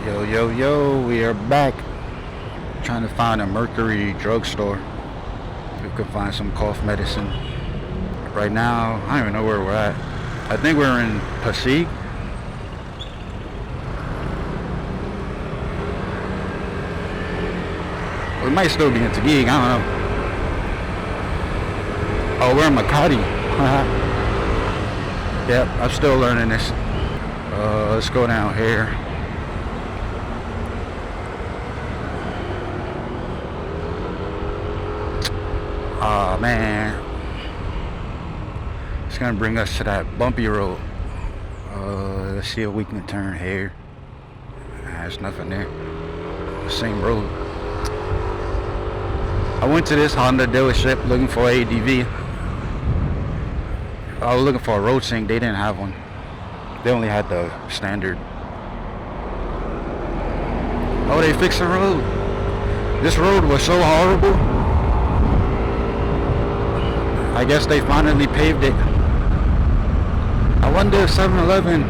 Yo, yo, yo, we are back. Trying to find a Mercury drugstore. We could find some cough medicine. Right now, I don't even know where we're at. I think we're in Pasig. We might still be in Taguig, I don't know. Oh, we're in Makati. Yep, I'm still learning this. Let's go down here. Oh man, it's gonna bring us to that bumpy road. Let's see if we can turn here. There's nothing there. Same road. I went to this Honda dealership looking for ADV. I was looking for a road sync. They didn't have one. They only had the standard. Oh, they fixed the road. This road was so horrible. I guess they finally paved it. I wonder if 7-Eleven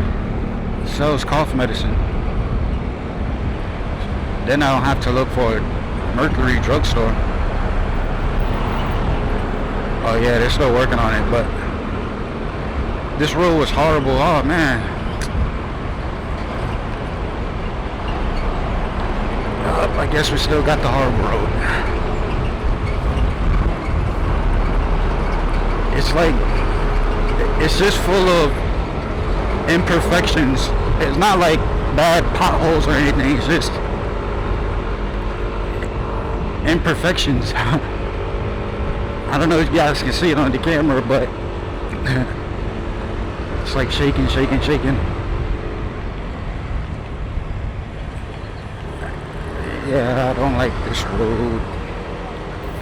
sells cough medicine. Then I don't have to look for a Mercury drugstore. Oh yeah, they're still working on it, but this road was horrible. Oh man. I guess we still got the horrible road. It's like, it's just full of imperfections. It's not like bad potholes or anything. It's just imperfections. I don't know if you guys can see it on the camera, but it's like shaking. Yeah, I don't like this road.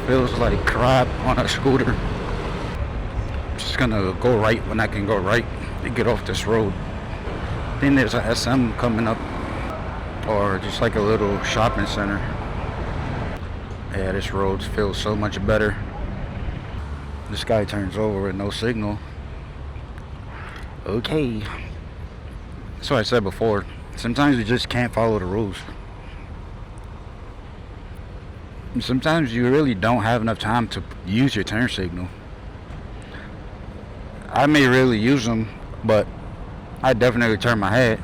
Feels like crap on a scooter. Just gonna go right when I can go right and get off this road. I think there's a SM coming up, or just like a little shopping center. Yeah, this road feels so much better. This guy turns over with no signal. Okay. That's what I said before. Sometimes you just can't follow the rules. And sometimes you really don't have enough time to use your turn signal. I may really use them, but I definitely turn my head.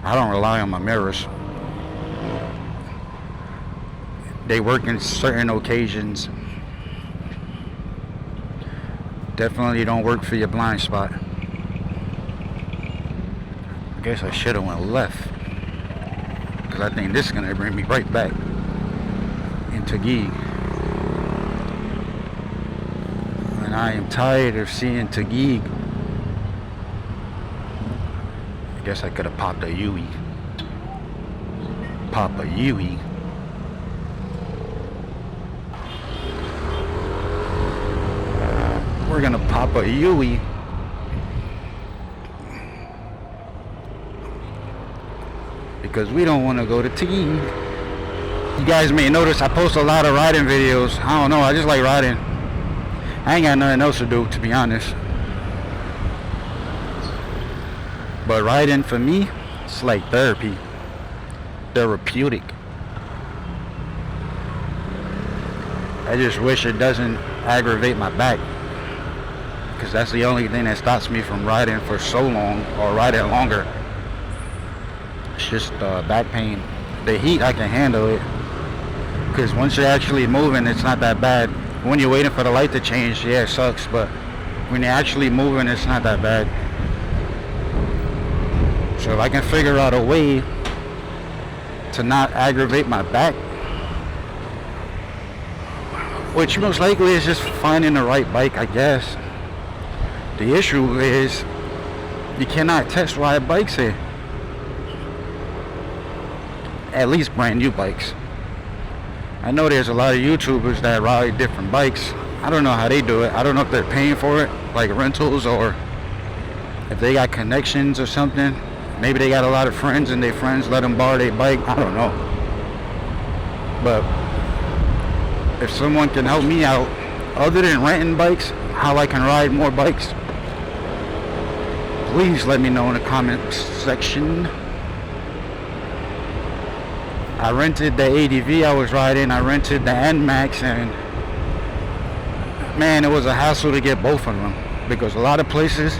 I don't rely on my mirrors. They work in certain occasions. Definitely don't work for your blind spot. I guess I should have went left, because I think this is gonna bring me right back in Taguig. And I am tired of seeing Taguig. I guess I could have popped a Yui. Pop a Yui. We're gonna pop a Yui. Because we don't want to go to Taguig. You guys may notice I post a lot of riding videos. I don't know, I just like riding. I ain't got nothing else to do, to be honest. But riding for me, it's like therapy. Therapeutic. I just wish it doesn't aggravate my back, because that's the only thing that stops me from riding for so long, or riding longer. It's just back pain. The heat, I can handle it, because once you're actually moving, it's not that bad. When you're waiting for the light to change, yeah, it sucks, but when you're actually moving, it's not that bad. So if I can figure out a way to not aggravate my back, which most likely is just finding the right bike, I guess. The issue is you cannot test ride bikes here. At least brand new bikes. I know there's a lot of YouTubers that ride different bikes. I don't know how they do it. I don't know if they're paying for it, like rentals, or if they got connections or something. Maybe they got a lot of friends and their friends let them borrow their bike. I don't know. But if someone can help me out, other than renting bikes, how I can ride more bikes, please let me know in the comment section. I rented the ADV I was riding, I rented the NMAX, and man, it was a hassle to get both of them, because a lot of places,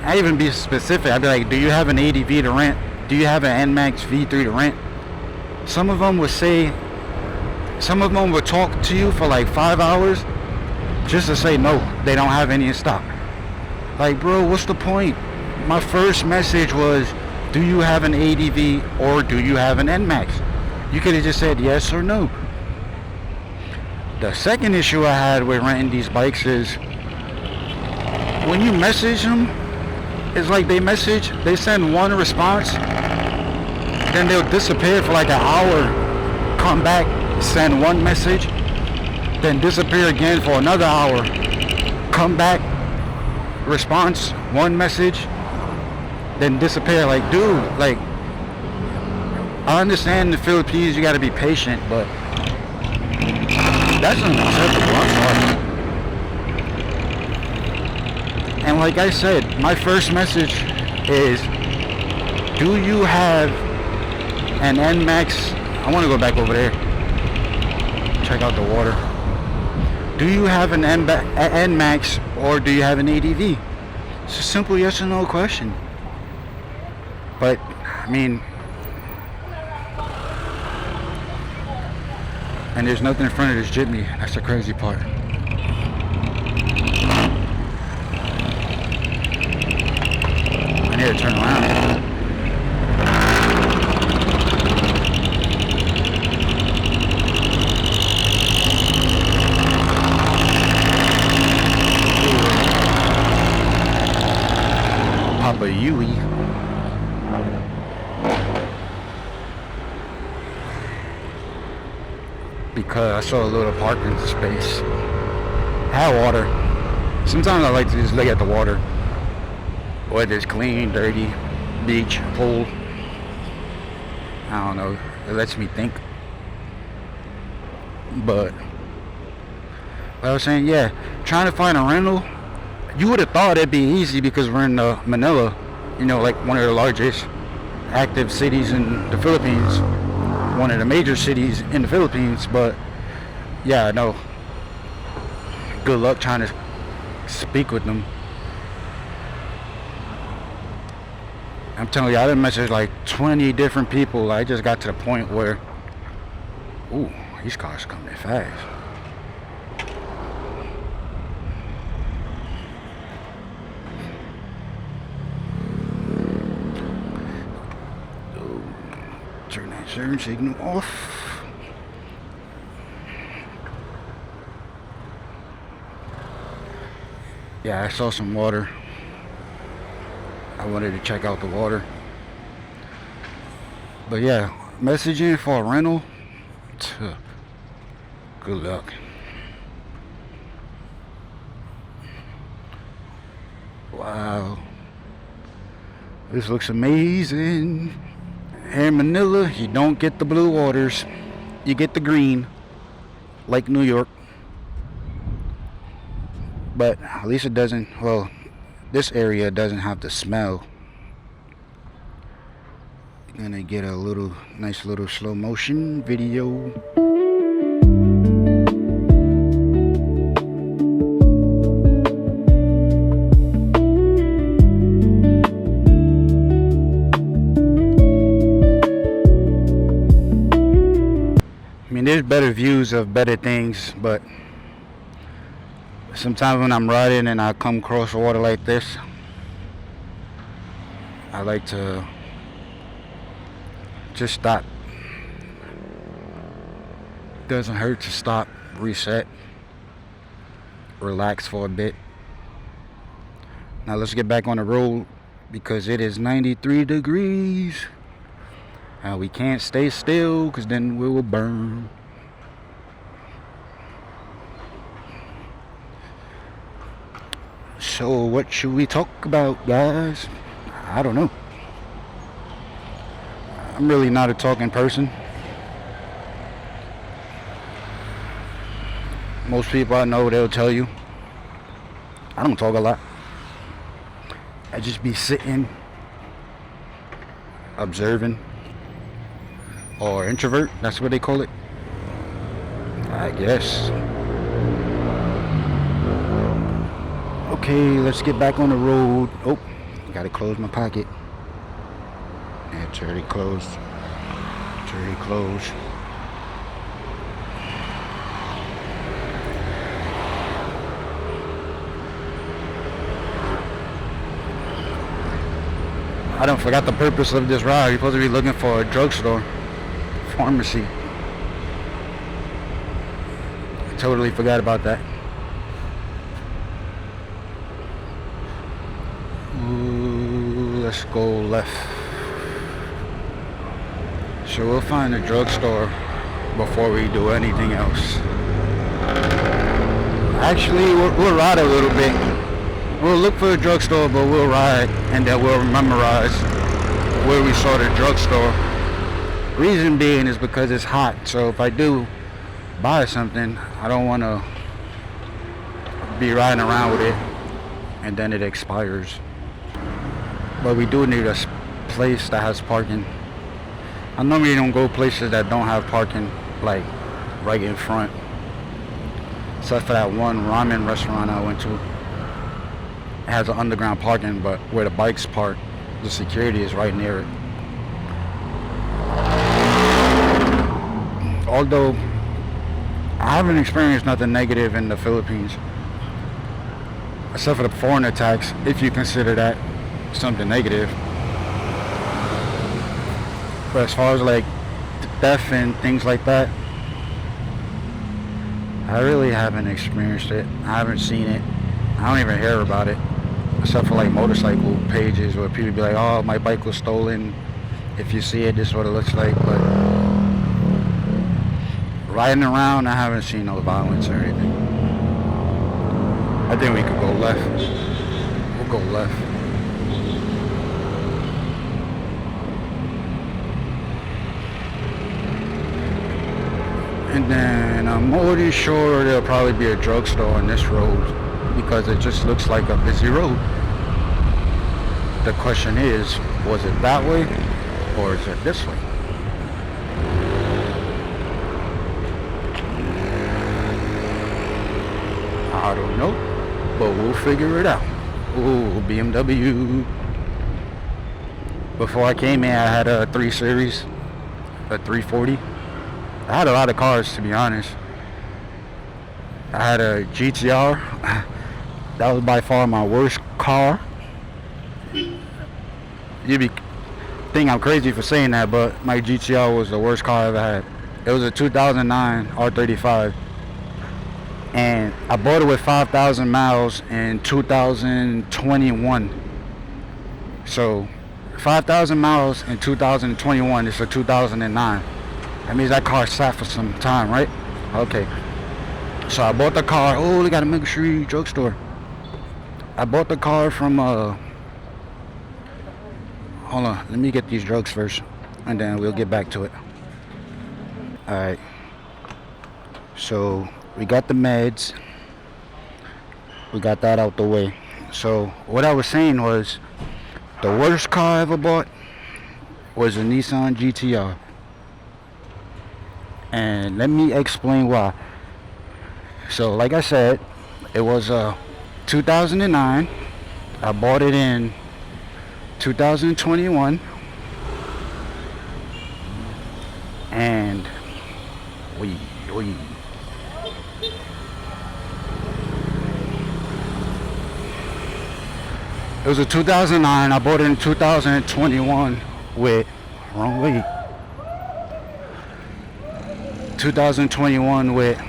I even be specific, I'd be like, do you have an ADV to rent? Do you have an NMAX V3 to rent? Some of them would say, some of them would talk to you for like 5 hours just to say no, they don't have any in stock. Like, bro, what's the point? My first message was, do you have an ADV or do you have an NMAX? You could have just said yes or no. The second issue I had with renting these bikes is when you message them, it's like they send one response, then they'll disappear for like an hour, come back, send one message, then disappear again for another hour, come back, response, one message, then disappear. Like, dude, like, I understand in the Philippines you gotta be patient, but that's unacceptable. I'm sorry. And like I said, my first message is, do you have an NMAX? I want to go back over there, check out the water. Do you have an NMAX or do you have an ADV? It's a simple yes or no question. But I mean, and there's nothing in front of this jitney. That's the crazy part. I need to turn around. Papa Yui. Because I saw a little parking space. Had water. Sometimes I like to just look at the water. Whether it's clean, dirty, beach, pool. I don't know. It lets me think. But I was saying, yeah, trying to find a rental. You would have thought it'd be easy because we're in Manila, you know, like one of the largest active cities in the Philippines, one of the major cities in the Philippines. But yeah, I know. Good luck trying to speak with them. I'm telling you, I done messaged like 20 different people. I just got to the point where, ooh, these cars coming fast. Turn that turn signal off. Yeah, I saw some water. I wanted to check out the water. But yeah, messaging for a rental, good luck. Wow, this looks amazing. Here in Manila, you don't get the blue waters, you get the green, like New York. But at least it doesn't, well, this area doesn't have the smell. You're gonna get a little, nice little slow motion video. I mean, there's better views of better things, but sometimes when I'm riding and I come across water like this, I like to just stop. Doesn't hurt to stop, reset, relax for a bit. Now let's get back on the road because it is 93 degrees. We can't stay still because then we will burn. So what should we talk about, guys? I don't know. I'm really not a talking person. Most people I know, they'll tell you I don't talk a lot. I just be sitting, observing, or introvert. That's what they call it, I guess. Okay, let's get back on the road. Oh, gotta close my pocket. Yeah, it's already closed. It's already closed. I don't forgot the purpose of this ride. You're supposed to be looking for a drugstore, pharmacy. I totally forgot about that. Ooh, let's go left. So we'll find a drugstore before we do anything else. Actually, we'll ride a little bit. We'll look for a drugstore, but we'll ride, and then we'll memorize where we saw the drugstore. Reason being is because it's hot, so if I do buy something, I don't want to be riding around with it and then it expires. But we do need a place that has parking. I normally don't go places that don't have parking, like right in front, except for that one ramen restaurant I went to. It has an underground parking, but where the bikes park, the security is right near it. Although I haven't experienced nothing negative in the Philippines, except for the foreigner tax, if you consider that something negative. But as far as like theft and things like that, I really haven't experienced it. I haven't seen it. I don't even hear about it, except for like motorcycle pages where people be like, oh, my bike was stolen. If you see it, this is what it looks like. But riding around, I haven't seen no violence or anything. I think we could go left. We'll go left. And then I'm already sure there'll probably be a drugstore on this road, because it just looks like a busy road. The question is, was it that way or is it this way? I don't know, but we'll figure it out. Ooh, BMW. Before I came in, I had a 3 Series, a 340. I had a lot of cars, to be honest. I had a GTR. That was by far my worst car. You'd be think I'm crazy for saying that, but my GTR was the worst car I ever had. It was a 2009 R35, and I bought it with 5,000 miles in 2021. So 5,000 miles in 2021 is a 2009. That means that car sat for some time, right? Okay. So I bought the car. Oh, they got a Mega Street drugstore. I bought the car from hold on, let me get these drugs first, and then we'll get back to it. Alright. So we got the meds. We got that out the way. So what I was saying was, the worst car I ever bought was a Nissan GTR. And let me explain why. So like I said, it was a 2009. I bought it in 2021. And we it was a 2009. I bought it in 2021 with, wrong way, 2021 with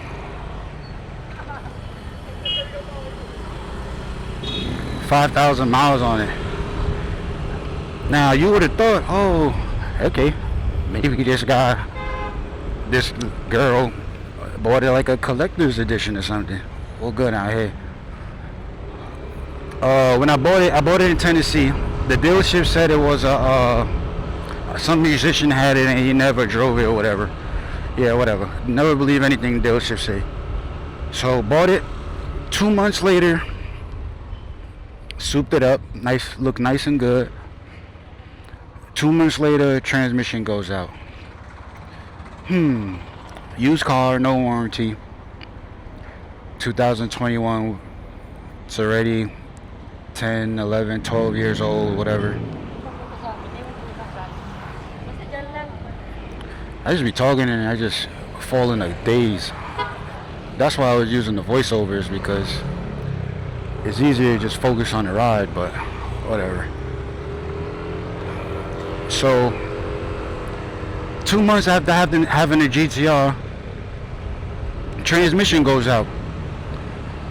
5,000 miles on it. Now you would have thought, oh, okay, maybe this girl bought it like a collector's edition or something. Well, good out here. When I bought it in Tennessee. The dealership said it was some musician had it and he never drove it or whatever. Yeah, whatever. Never believe anything the dealership say. So bought it. 2 months later, souped it up, looked nice and good. 2 months later, transmission goes out. Used car, no warranty. 2021. It's already 10, 11, 12 years old, whatever. I just be talking and I just fall in a daze. That's why I was using the voiceovers, because it's easier to just focus on the ride, but whatever. So 2 months after having a GTR, transmission goes out.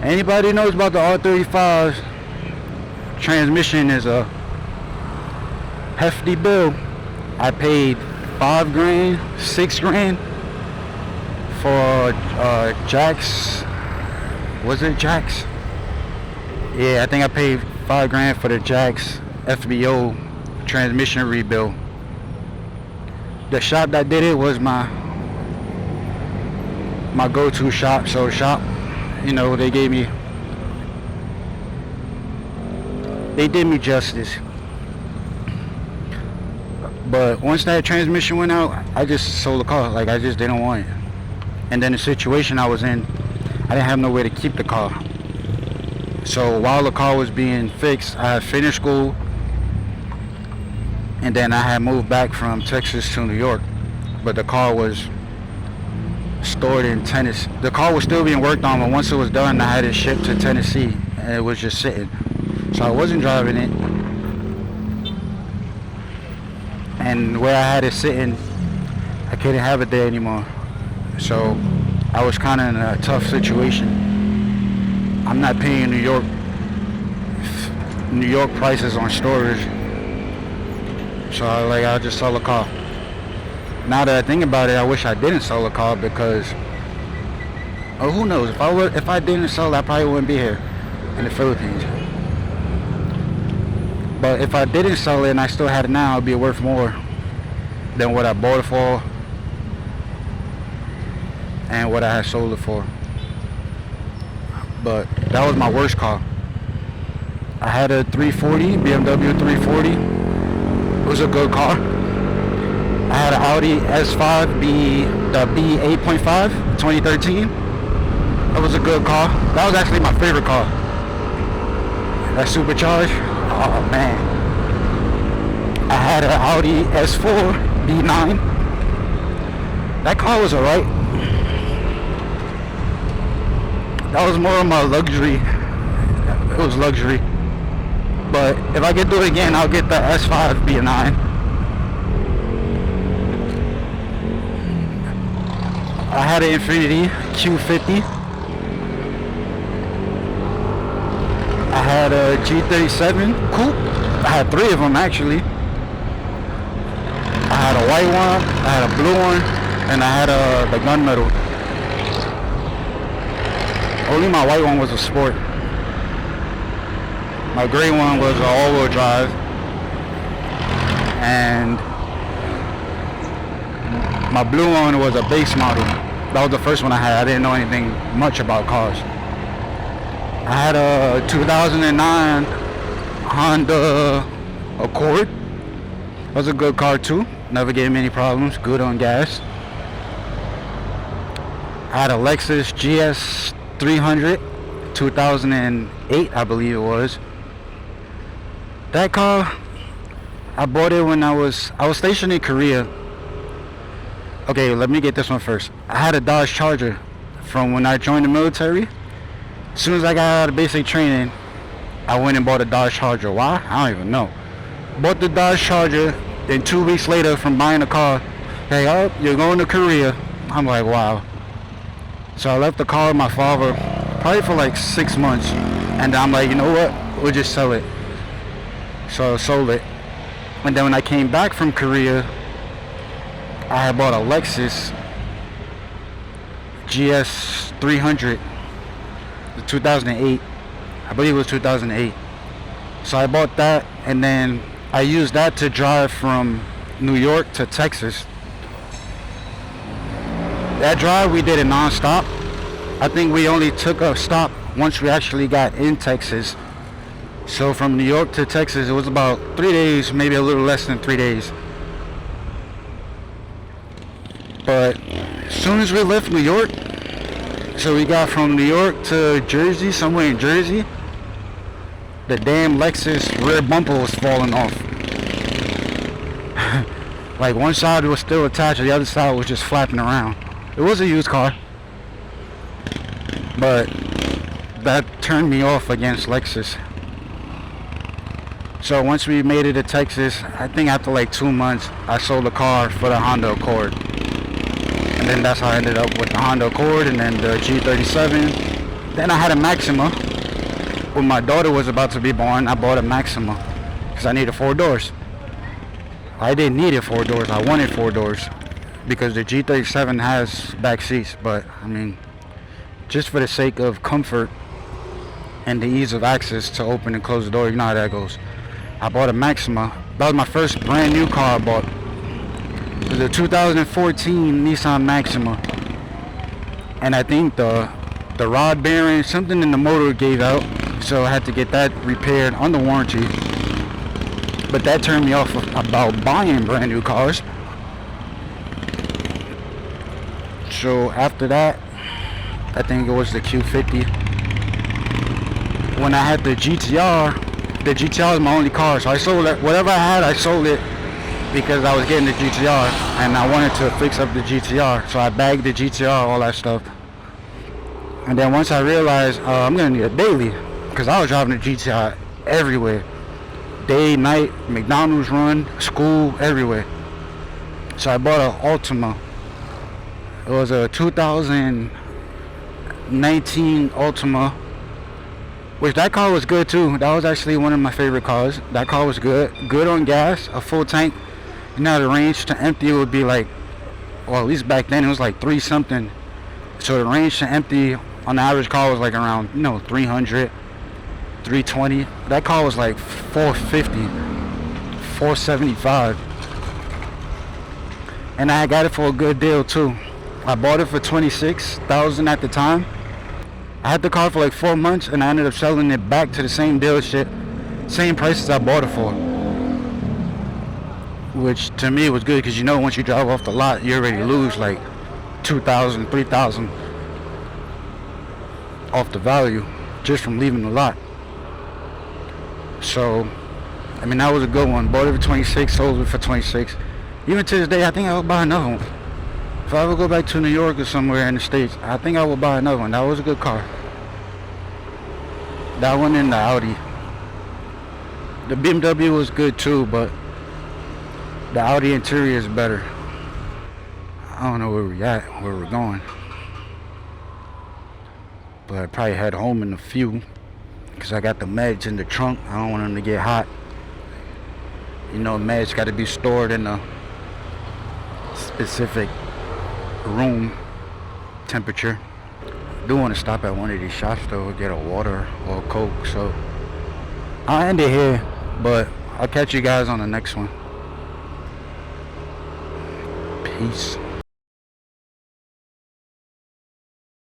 Anybody knows about the R35 transmission is a hefty bill. I paid $5 grand, $6 grand for Jack's. Was it Jack's? Yeah, I think I paid $5 grand for the Jack's FBO transmission rebuild. The shop that did it was my go-to shop. So shop, you know, they did me justice. But once that transmission went out, I just sold the car. Like, I just didn't want it. And then the situation I was in, I didn't have nowhere to keep the car. So while the car was being fixed, I had finished school, and then I had moved back from Texas to New York. But the car was stored in Tennessee. The car was still being worked on, but once it was done, I had it shipped to Tennessee, and it was just sitting. So I wasn't driving it. And where I had it sitting, I couldn't have it there anymore. So I was kind of in a tough situation. I'm not paying New York prices on storage. So I'll just sell the car. Now that I think about it, I wish I didn't sell the car, because who knows, if I didn't sell it, I probably wouldn't be here in the Philippines. But if I didn't sell it and I still had it now, it'd be worth more than what I bought it for and what I had sold it for. But that was my worst car. I had a 340, BMW 340. It was a good car. I had an Audi S5 the B8.5 2013. That was a good car. That was actually my favorite car. That supercharged. Oh man. I had an Audi S4 B9. That car was alright. That was more of my luxury. It was luxury. But if I could do it again, I'll get the S5 B9. I had an Infiniti Q50. I had a G37 coupe. I had 3 of them actually. I had a white one, I had a blue one, and I had the gunmetal. Only my white one was a sport. My gray one was an all-wheel drive. And my blue one was a base model. That was the first one I had. I didn't know anything much about cars. I had a 2009 Honda Accord. That was a good car too. Never gave me any problems. Good on gas. I had a Lexus GS 300, 2008, I believe it was. That car, I bought it when I was stationed in Korea. Okay, let me get this one first. I had a Dodge Charger from when I joined the military. As soon as I got out of basic training, I went and bought a Dodge Charger. Why? I don't even know. Bought the Dodge Charger, then 2 weeks later from buying the car, hey, you're going to Korea. I'm like, wow. So I left the car with my father probably for like 6 months. And I'm like, you know what? We'll just sell it. So I sold it. And then when I came back from Korea, I had bought a Lexus GS 300, 2008. I believe it was 2008. So I bought that, and then I used that to drive from New York to Texas. That drive we did it non-stop. I think we only took a stop once we actually got in Texas. So from New York to Texas, it was about 3 days, maybe a little less than 3 days. But as we left New York, so we got from New York to Jersey, somewhere in Jersey, the damn Lexus rear bumper was falling off. Like one side was still attached, the other side was just flapping around. It was a used car, but that turned me off against Lexus. So once we made it to Texas, I think after like 2 months, I sold the car for the Honda Accord. And then that's how I ended up with the Honda Accord and then the G37. Then I had a Maxima. When my daughter was about to be born, I bought a Maxima because I needed 4 doors. I didn't need it 4 doors, I wanted 4 doors because the G37 has back seats, but I mean, just for the sake of comfort and the ease of access to open and close the door, you know how that goes. I bought a Maxima. That was my first brand new car I bought. It was a 2014 Nissan Maxima. And I think the rod bearing, something in the motor gave out, so I had to get that repaired under warranty. But that turned me off about buying brand new cars. So after that, I think it was the Q50. When I had the GTR was my only car, so I sold it. Whatever I had, I sold it because I was getting the GTR and I wanted to fix up the GTR. So I bagged the GTR, all that stuff. And then once I realized I'm gonna need a daily, because I was driving the GTR everywhere, day, night, McDonald's run, school, everywhere. So I bought an Altima. It was a 2019 Altima. Which that car was good too. That was actually one of my favorite cars. That car was good. Good on gas, a full tank. You know, the range to empty would be like, well, at least back then it was like 3 something. So the range to empty on the average car was like around, 300, 320. That car was like 450, 475. And I got it for a good deal too. I bought it for $26,000 at the time. I had the car for like 4 months and I ended up selling it back to the same dealership, same price as I bought it for. Which to me was good because once you drive off the lot, you already lose like $2,000, $3,000 off the value just from leaving the lot. So, I mean, that was a good one. Bought it for 26, sold it for 26. Even to this day, I think I would buy another one. If I ever go back to New York or somewhere in the States, I think I will buy another one. That was a good car. That one and the Audi. The BMW was good too, but the Audi interior is better. I don't know where we're going. But I'd probably head home in a few, because I got the meds in the trunk. I don't want them to get hot. Meds got to be stored in a specific room temperature. I do want to stop at one of these shops though, get a water or a Coke. So I'll end it here, but I'll catch you guys on the next one. Peace.